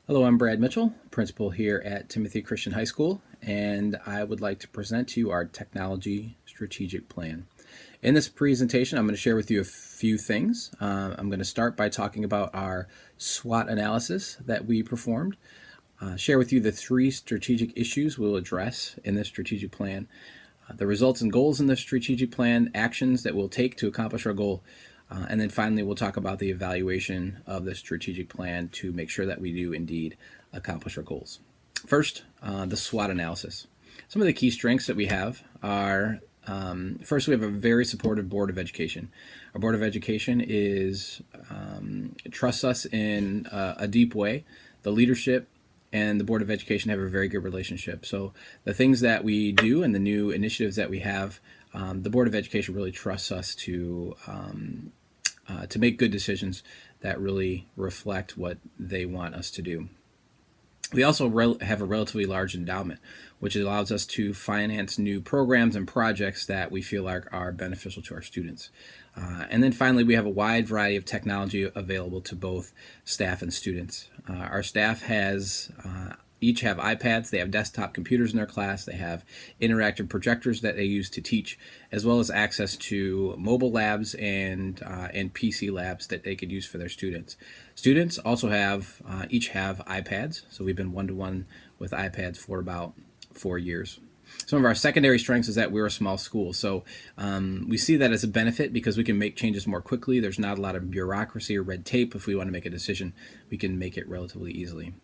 Hello, I'm Brad Mitchell, principal here at Timothy Christian High School, and I would like to present to you our technology strategic plan. In this presentation, I'm going to share with you a few things. I'm going to start by talking about our SWOT analysis that we performed, share with you the three strategic issues we'll address in this strategic plan, the results and goals in the strategic plan, actions that we'll take to accomplish our goal, and then finally, we'll talk about the evaluation of the strategic plan to make sure that we do indeed accomplish our goals. First, the SWOT analysis. Some of the key strengths that we have are first, we have a very supportive Board of Education. Our Board of Education trusts us in a deep way. The leadership and the Board of Education have a very good relationship. So the things that we do and the new initiatives that we have, the Board of Education really trusts us to make good decisions that really reflect what they want us to do. We also have a relatively large endowment, which allows us to finance new programs and projects that we feel are beneficial to our students. And then finally, we have a wide variety of technology available to both staff and students. Our staff each have iPads, they have desktop computers in their class, they have interactive projectors that they use to teach, as well as access to mobile labs and PC labs that they could use for their students. Students also each have iPads, so we've been one-to-one with iPads for about 4 years. Some of our secondary strengths is that we're a small school, so we see that as a benefit because we can make changes more quickly. There's not a lot of bureaucracy or red tape. If we want to make a decision, we can make it relatively easily.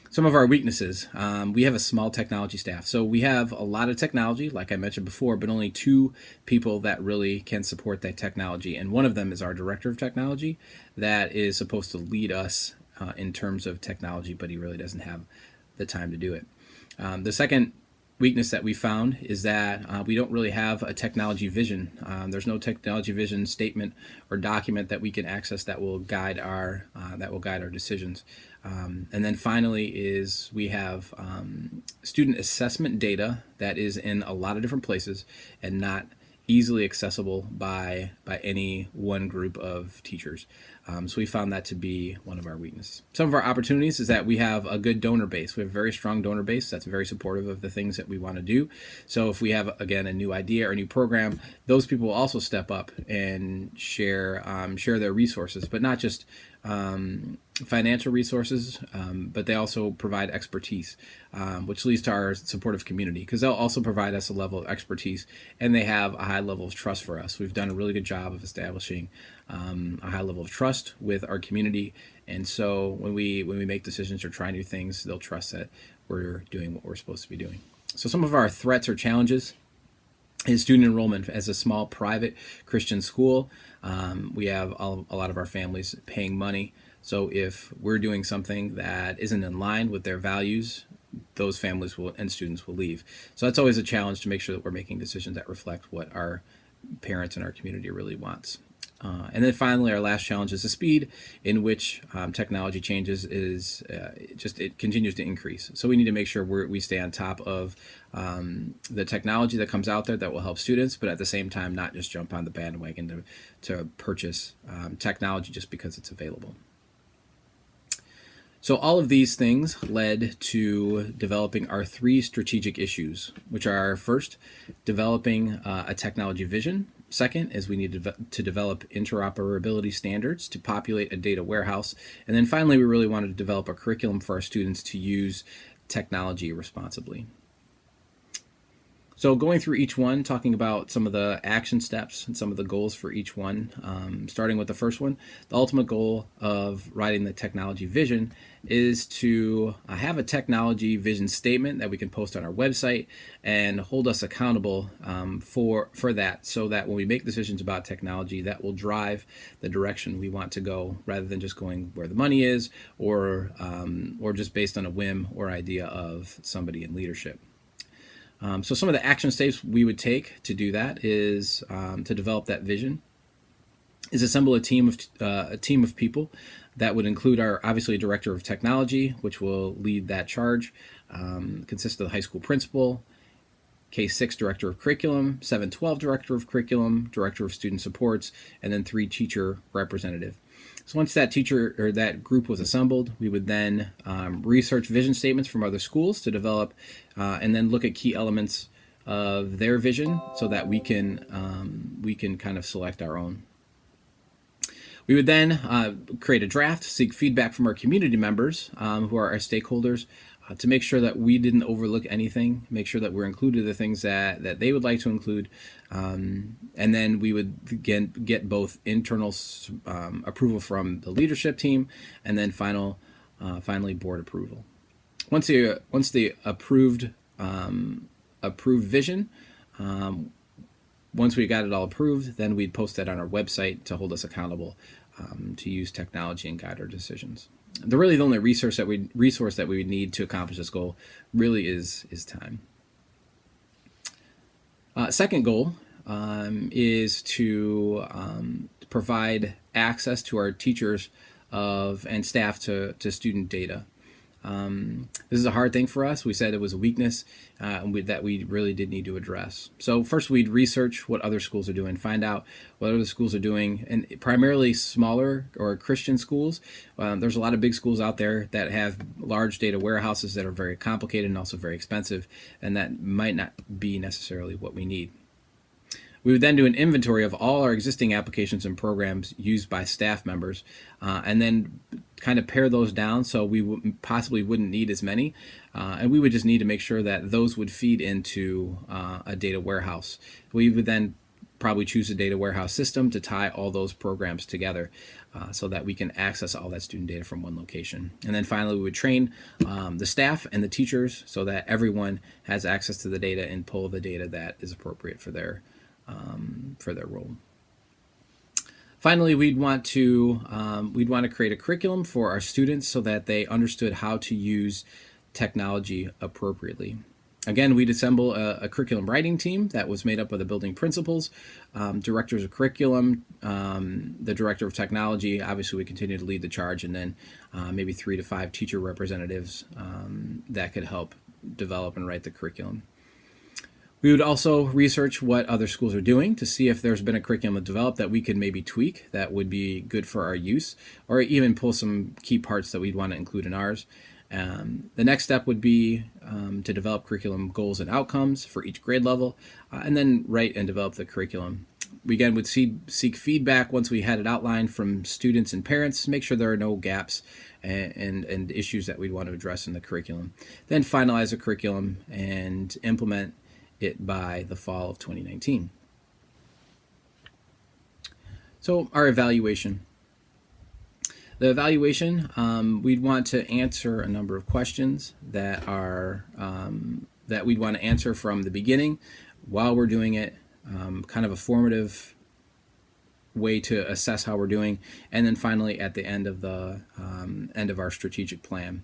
Some of our weaknesses. We have a small technology staff. So we have a lot of technology, like I mentioned before, but only 2 people that really can support that technology. And one of them is our director of technology that is supposed to lead us in terms of technology, but he really doesn't have the time to do it. The second weakness that we found is that we don't really have a technology vision. There's no technology vision statement or document that we can access that will guide our decisions. And then finally is we have student assessment data that is in a lot of different places and not easily accessible by any one group of teachers. So we found that to be one of our weaknesses. Some of our opportunities is that we have a good donor base. We have a very strong donor base that's very supportive of the things that we want to do. So if we have, again, a new idea or a new program, those people will also step up and share their resources, but not just financial resources, but they also provide expertise, which leads to our supportive community because they'll also provide us a level of expertise and they have a high level of trust for us. We've done a really good job of establishing a high level of trust with our community, and so when we make decisions or try new things, they'll trust that we're doing what we're supposed to be doing. So some of our threats or challenges is student enrollment. As a small private Christian school, we have a lot of our families paying money. So if we're doing something that isn't in line with their values, those families and students will leave. So that's always a challenge to make sure that we're making decisions that reflect what our parents and our community really wants. And then finally, our last challenge is the speed in which technology changes it continues to increase. So we need to make sure we stay on top of the technology that comes out there that will help students, but at the same time not just jump on the bandwagon to purchase technology just because it's available. So all of these things led to developing our 3 strategic issues, which are first, developing a technology vision. Second is we need to develop interoperability standards to populate a data warehouse. And then finally, we really wanted to develop a curriculum for our students to use technology responsibly. So going through each one, talking about some of the action steps and some of the goals for each one, starting with the first one, the ultimate goal of writing the technology vision is to have a technology vision statement that we can post on our website and hold us accountable for that, so that when we make decisions about technology, that will drive the direction we want to go rather than just going where the money is or just based on a whim or idea of somebody in leadership. So some of the action steps we would take to do that is to develop that vision, is assemble a team of people that would include our obviously director of technology, which will lead that charge, consist of the high school principal, K-6 director of curriculum, 7-12 director of curriculum, director of student supports, and then 3 teacher representative. So once that teacher or that group was assembled, we would then research vision statements from other schools to develop and then look at key elements of their vision so that we can kind of select our own. We would then create a draft, seek feedback from our community members who are our stakeholders to make sure that we didn't overlook anything, make sure that we're included the things that they would like to include, and then we would get both internal approval from the leadership team and then finally board approval. Once the approved vision, once we got it all approved, then we'd post that on our website to hold us accountable to use technology and guide our decisions. The only resource that we would need to accomplish this goal really is time. Second goal is to provide access to our teachers and staff to student data. This is a hard thing for us. We said it was a weakness that we really did need to address. So first we'd research what other schools are doing, find out what other schools are doing, and primarily smaller or Christian schools. There's a lot of big schools out there that have large data warehouses that are very complicated and also very expensive, and that might not be necessarily what we need. We would then do an inventory of all our existing applications and programs used by staff members, and then kind of pare those down so we possibly wouldn't need as many, and we would just need to make sure that those would feed into a data warehouse. We would then probably choose a data warehouse system to tie all those programs together so that we can access all that student data from one location. And then finally, we would train the staff and the teachers so that everyone has access to the data and pull the data that is appropriate for their role. Finally, we'd want to create a curriculum for our students so that they understood how to use technology appropriately. Again, we'd assemble a curriculum writing team that was made up of the building principals, directors of curriculum, the director of technology. Obviously, we continue to lead the charge, and then maybe 3 to 5 teacher representatives that could help develop and write the curriculum. We would also research what other schools are doing to see if there's been a curriculum developed that we could maybe tweak that would be good for our use, or even pull some key parts that we'd want to include in ours. The next step would be to develop curriculum goals and outcomes for each grade level, and then write and develop the curriculum. We again would seek feedback once we had it outlined from students and parents to make sure there are no gaps and issues that we'd want to address in the curriculum. Then finalize the curriculum and implement it by the fall of 2019. So our evaluation. The evaluation, we'd want to answer a number of questions that we'd want to answer from the beginning while we're doing it, kind of a formative way to assess how we're doing, and then finally at the end of our strategic plan.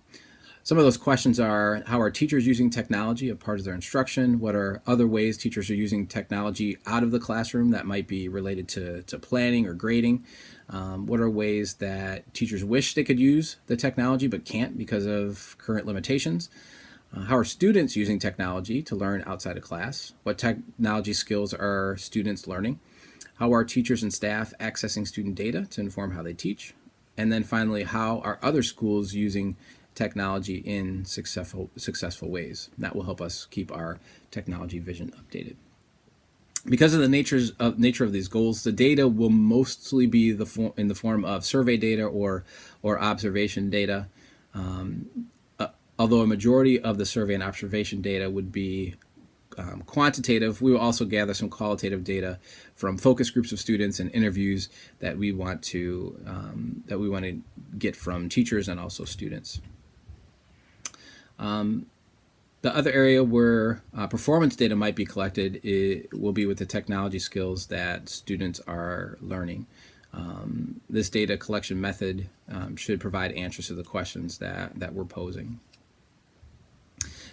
Some of those questions are: how are teachers using technology as part of their instruction? What are other ways teachers are using technology out of the classroom that might be related to planning or grading? What are ways that teachers wish they could use the technology but can't because of current limitations? How are students using technology to learn outside of class? What technology skills are students learning? How are teachers and staff accessing student data to inform how they teach? And then finally, how are other schools using technology in successful ways? That will help us keep our technology vision updated. Because of the nature of these goals, the data will mostly be in the form of survey data or observation data. Although a majority of the survey and observation data would be quantitative, we will also gather some qualitative data from focus groups of students and interviews that we want to get from teachers and also students. The other area where performance data might be collected will be with the technology skills that students are learning. This data collection method should provide answers to the questions that we're posing.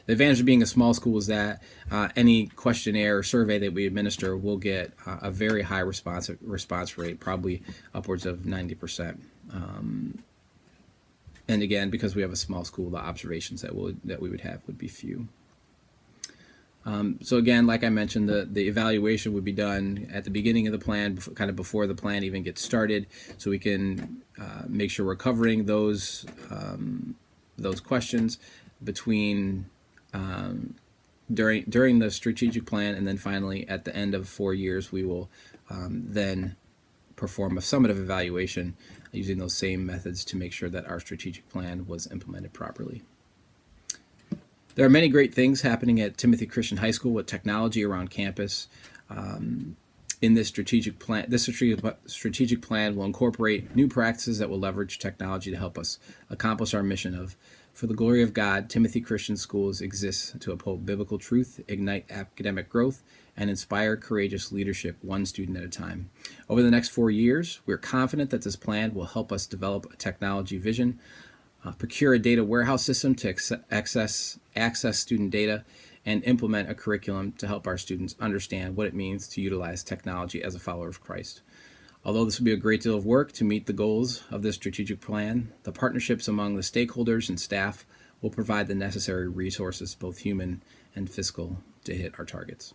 The advantage of being a small school is that any questionnaire or survey that we administer will get a very high response rate, probably upwards of 90%. And again, because we have a small school, the observations that we would have would be few. So again, like I mentioned, the evaluation would be done at the beginning of the plan, kind of before the plan even gets started, so we can make sure we're covering those questions between during the strategic plan, and then finally at the end of 4 years, we will then perform a summative evaluation using those same methods to make sure that our strategic plan was implemented properly. There are many great things happening at Timothy Christian High School with technology around campus. In this strategic plan will incorporate new practices that will leverage technology to help us accomplish our mission of, for the glory of God, Timothy Christian Schools exists to uphold biblical truth, ignite academic growth, and inspire courageous leadership one student at a time. Over the next 4 years, we're confident that this plan will help us develop a technology vision, procure a data warehouse system to access student data, and implement a curriculum to help our students understand what it means to utilize technology as a follower of Christ. Although this will be a great deal of work to meet the goals of this strategic plan, the partnerships among the stakeholders and staff will provide the necessary resources, both human and fiscal, to hit our targets.